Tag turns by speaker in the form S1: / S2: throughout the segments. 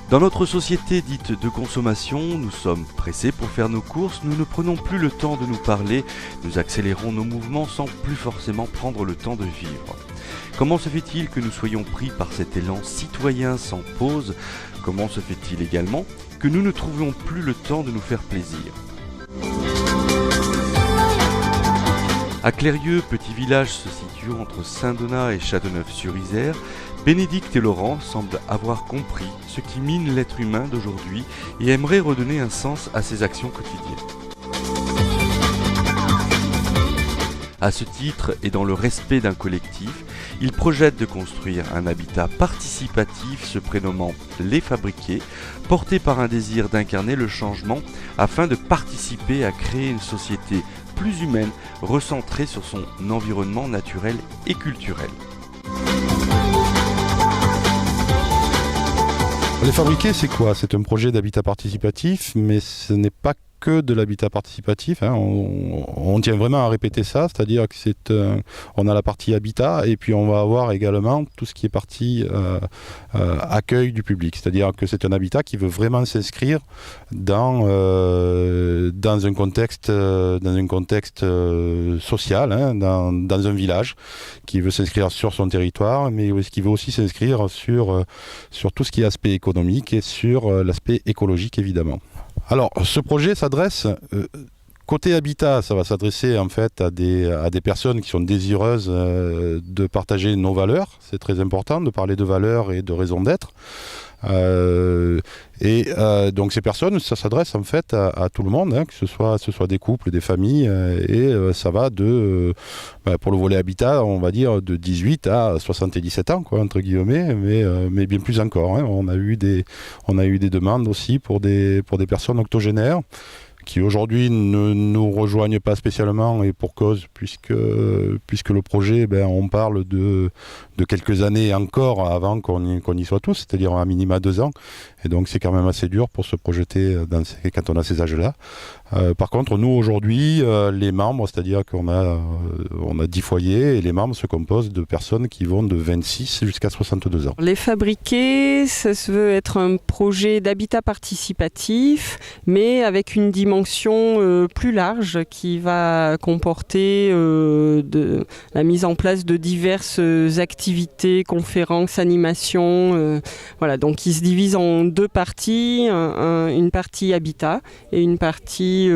S1: Dans notre société dite de consommation, nous sommes pressés pour faire nos courses, nous ne prenons plus le temps de nous parler, nous accélérons nos mouvements sans plus forcément prendre le temps de vivre. Comment se fait-il que nous soyons pris par cet élan citoyen sans pause ? Comment se fait-il également que nous ne trouvions plus le temps de nous faire plaisir ? À Clérieux, petit village se situant entre Saint-Donat et Châteauneuf-sur-Isère, Bénédicte et Laurent semblent avoir compris ce qui mine l'être humain d'aujourd'hui et aimeraient redonner un sens à ses actions quotidiennes. À ce titre et dans le respect d'un collectif, ils projettent de construire un habitat participatif se prénommant Les Fabriqués, porté par un désir d'incarner le changement afin de participer à créer une société plus humaine, recentrée sur son environnement naturel et culturel.
S2: Les Fabriqués, c'est quoi ? C'est un projet d'habitat participatif, mais ce n'est pas que de l'habitat participatif. On tient vraiment à répéter ça, c'est-à-dire que on a la partie habitat et puis on va avoir également tout ce qui est partie accueil du public. C'est-à-dire que c'est un habitat qui veut vraiment s'inscrire dans un contexte social, dans un village, qui veut s'inscrire sur son territoire, mais qui veut aussi s'inscrire sur tout ce qui est aspect économique et sur l'aspect écologique évidemment. Alors, ce projet s'adresse, côté habitat, ça va s'adresser en fait à des personnes qui sont désireuses de partager nos valeurs. C'est très important de parler de valeurs et de raison d'être. Donc ces personnes, ça s'adresse en fait à tout le monde, que ce soit des couples, des familles, et ça va pour le volet habitat, on va dire de 18 à 77 ans, quoi, entre guillemets, mais bien plus encore. On a eu des demandes aussi pour des personnes octogénaires qui aujourd'hui ne nous rejoignent pas spécialement, et pour cause, puisque le projet, on parle de quelques années encore avant qu'on y soit tous, c'est-à-dire à minima 2 ans, et donc c'est quand même assez dur pour se projeter quand on a ces âges-là. Par contre, nous aujourd'hui, les membres, c'est-à-dire qu'on a 10 foyers, et les membres se composent de personnes qui vont de 26 jusqu'à 62 ans.
S3: Les Fabriqués, ça se veut être un projet d'habitat participatif, mais avec une dimension plus large qui va comporter la mise en place de diverses activités, conférences, animations. Donc il se divise en 2 parties, une partie habitat et une partie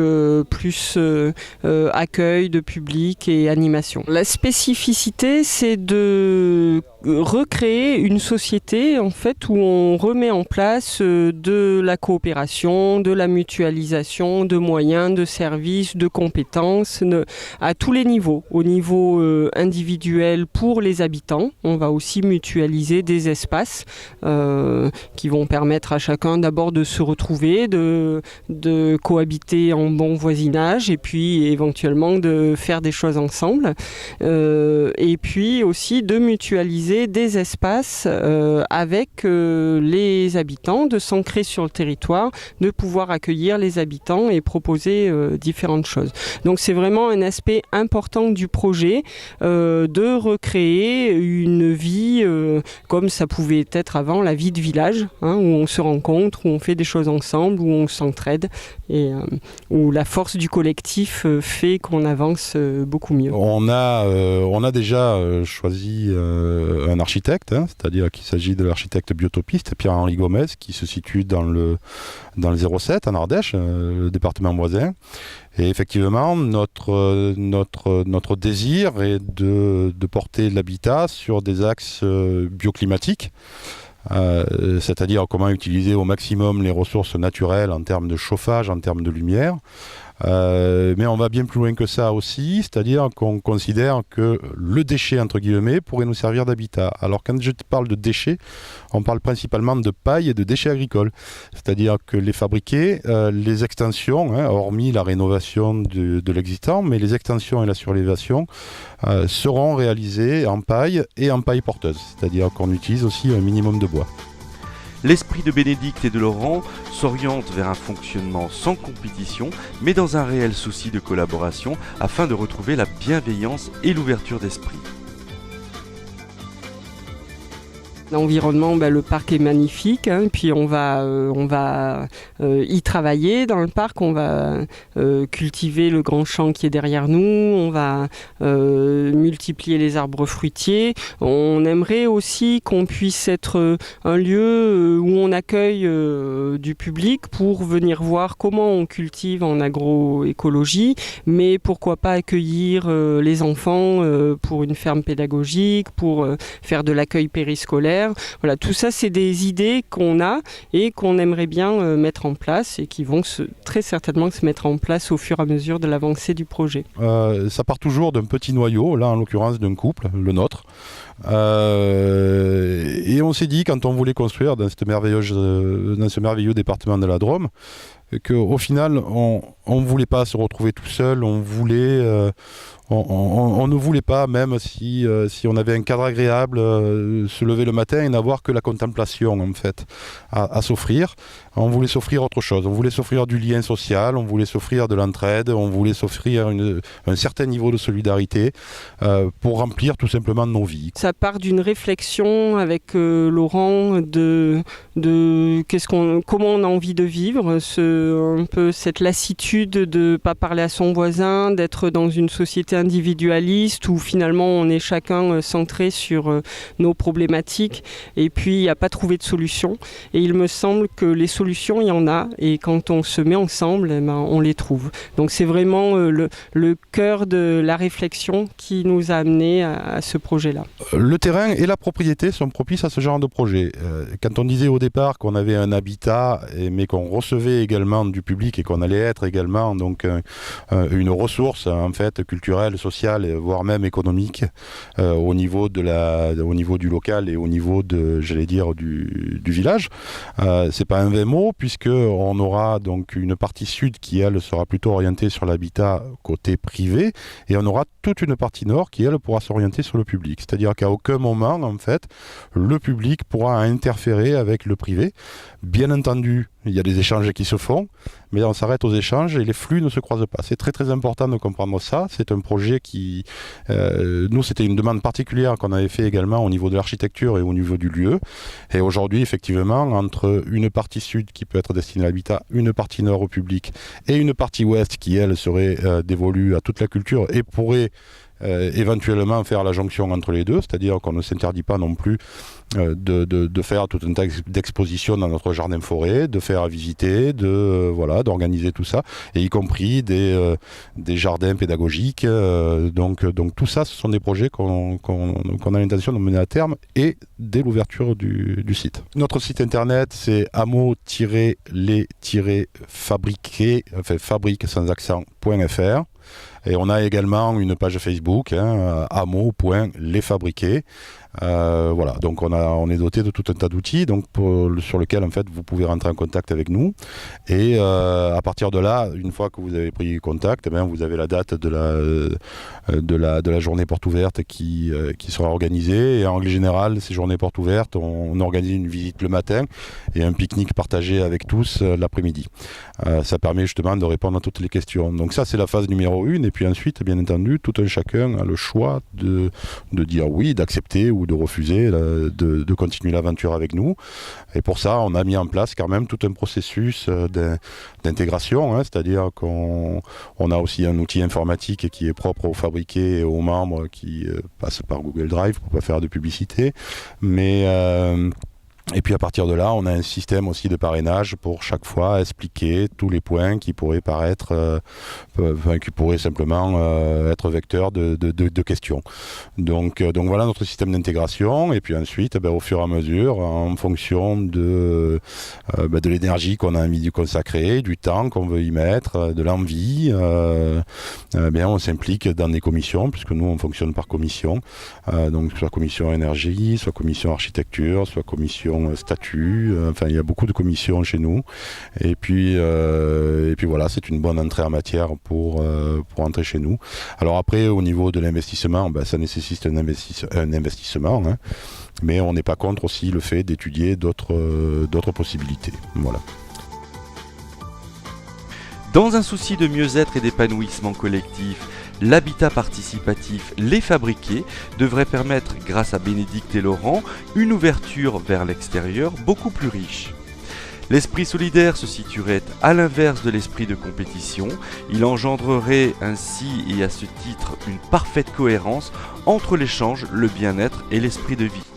S3: plus accueil de public et animation. La spécificité, c'est de recréer une société en fait où on remet en place de la coopération, de la mutualisation, de moyens, de services, de compétences à tous les niveaux. Au niveau individuel pour les habitants, on va aussi mutualiser des espaces qui vont permettre à chacun d'abord de se retrouver, de cohabiter en bon voisinage et puis éventuellement de faire des choses ensemble. Et puis aussi de mutualiser des espaces avec les habitants, de s'ancrer sur le territoire, de pouvoir accueillir les habitants et proposer différentes choses. Donc c'est vraiment un aspect important du projet de recréer une vie comme ça pouvait être avant, la vie de village, où on se rencontre, où on fait des choses ensemble, où on s'entraide et où la force du collectif fait qu'on avance beaucoup mieux.
S2: On a déjà choisi un architecte, c'est-à-dire qu'il s'agit de l'architecte biotopiste Pierre-Henri Gomez, qui se situe dans le 07 en Ardèche, le département voisin. Et effectivement, notre désir est de porter l'habitat sur des axes bioclimatiques, c'est-à-dire comment utiliser au maximum les ressources naturelles en termes de chauffage, en termes de lumière. Mais on va bien plus loin que ça aussi, c'est-à-dire qu'on considère que le déchet, entre guillemets, pourrait nous servir d'habitat. Alors quand je parle de déchets, on parle principalement de paille et de déchets agricoles. C'est-à-dire que les Fabriqués, les extensions, hormis la rénovation de l'existant, mais les extensions et la surélévation seront réalisées en paille et en paille porteuse. C'est-à-dire qu'on utilise aussi un minimum de bois.
S1: L'esprit de Bénédicte et de Laurent s'oriente vers un fonctionnement sans compétition, mais dans un réel souci de collaboration afin de retrouver la bienveillance et l'ouverture d'esprit.
S3: L'environnement, le parc est magnifique, hein, puis on va y travailler dans le parc, on va cultiver le grand champ qui est derrière nous, on va multiplier les arbres fruitiers. On aimerait aussi qu'on puisse être un lieu où on accueille du public pour venir voir comment on cultive en agroécologie, mais pourquoi pas accueillir les enfants pour une ferme pédagogique, pour faire de l'accueil périscolaire. Voilà, tout ça, c'est des idées qu'on a et qu'on aimerait bien mettre en place et qui vont très certainement se mettre en place au fur et à mesure de l'avancée du projet.
S2: Ça part toujours d'un petit noyau, là en l'occurrence d'un couple, le nôtre. Et on s'est dit, quand on voulait construire dans ce merveilleux département de la Drôme, qu'au final, on ne voulait pas se retrouver tout seul, on ne voulait pas, même si on avait un cadre agréable, se lever le matin et n'avoir que la contemplation en fait à s'offrir. On voulait s'offrir autre chose, on voulait s'offrir du lien social, on voulait s'offrir de l'entraide, on voulait s'offrir un certain niveau de solidarité pour remplir tout simplement nos vies.
S3: Ça part d'une réflexion avec Laurent de comment on a envie de vivre, un peu cette lassitude de ne pas parler à son voisin, d'être dans une société individualiste où finalement on est chacun centré sur nos problématiques et puis il n'y a pas trouvé de solution. Et il me semble que les solutions, il y en a et quand on se met ensemble, on les trouve. Donc c'est vraiment le cœur de la réflexion qui nous a amené à ce projet-là.
S2: Le terrain et la propriété sont propices à ce genre de projet. Quand on disait au départ qu'on avait un habitat mais qu'on recevait également du public et qu'on allait être également donc une ressource en fait culturelle, sociale, voire même économique au niveau du local et au niveau du village. C'est pas un vain mot puisque on aura donc une partie sud qui elle sera plutôt orientée sur l'habitat côté privé et on aura toute une partie nord qui elle pourra s'orienter sur le public. C'est-à-dire qu'à aucun moment en fait le public pourra interférer avec le privé. Bien entendu, il y a des échanges qui se font, mais on s'arrête aux échanges et les flux ne se croisent pas. C'est très très important de comprendre ça. C'est un projet qui, nous c'était une demande particulière qu'on avait fait également au niveau de l'architecture et au niveau du lieu. Et aujourd'hui effectivement, entre une partie sud qui peut être destinée à l'habitat, une partie nord au public et une partie ouest qui elle serait dévolue à toute la culture et pourrait éventuellement faire la jonction entre les deux, c'est-à-dire qu'on ne s'interdit pas non plus de faire tout un tas d'expositions dans notre jardin forêt, de faire visiter, d'organiser tout ça, et y compris des jardins pédagogiques. Donc tout ça, ce sont des projets qu'on a l'intention de mener à terme et dès l'ouverture du site. Notre site internet, c'est hameau-les-fabriquer, enfin fabrique sans accent.fr. Et on a également une page Facebook, hameau.lesfabriquer. Voilà, donc on est doté de tout un tas d'outils sur lesquels en fait vous pouvez rentrer en contact avec nous et à partir de là, une fois que vous avez pris contact, vous avez la date de la journée porte ouverte qui sera organisée et en règle générale ces journées portes ouvertes on organise une visite le matin et un pique-nique partagé avec tous l'après-midi. Ça permet justement de répondre à toutes les questions. Donc ça c'est la phase numéro 1 et puis ensuite bien entendu tout un chacun a le choix de dire oui, d'accepter ou de refuser de continuer l'aventure avec nous. Et pour ça, on a mis en place quand même tout un processus d'intégration, c'est-à-dire qu'on a aussi un outil informatique qui est propre aux fabriqués et aux membres qui passe par Google Drive pour ne pas faire de publicité. Et puis à partir de là, on a un système aussi de parrainage pour chaque fois expliquer tous les points qui pourraient qui pourraient simplement être vecteurs de questions. Donc voilà notre système d'intégration. Et puis ensuite, au fur et à mesure, en fonction de l'énergie qu'on a envie de consacrer, du temps qu'on veut y mettre, de l'envie, on s'implique dans des commissions, puisque nous on fonctionne par commission. Donc soit commission énergie, soit commission architecture, soit commission statut, il y a beaucoup de commissions chez nous et puis voilà, c'est une bonne entrée en matière pour entrer chez nous. Alors après au niveau de l'investissement, ça nécessite un investissement, mais on n'est pas contre aussi le fait d'étudier d'autres possibilités. Voilà.
S1: Dans un souci de mieux-être et d'épanouissement collectif, L'habitat participatif Les Fabriqués devrait permettre, grâce à Bénédicte et Laurent, une ouverture vers l'extérieur beaucoup plus riche. L'esprit solidaire se situerait à l'inverse de l'esprit de compétition. Il engendrerait ainsi et à ce titre une parfaite cohérence entre l'échange, le bien-être et l'esprit de vie.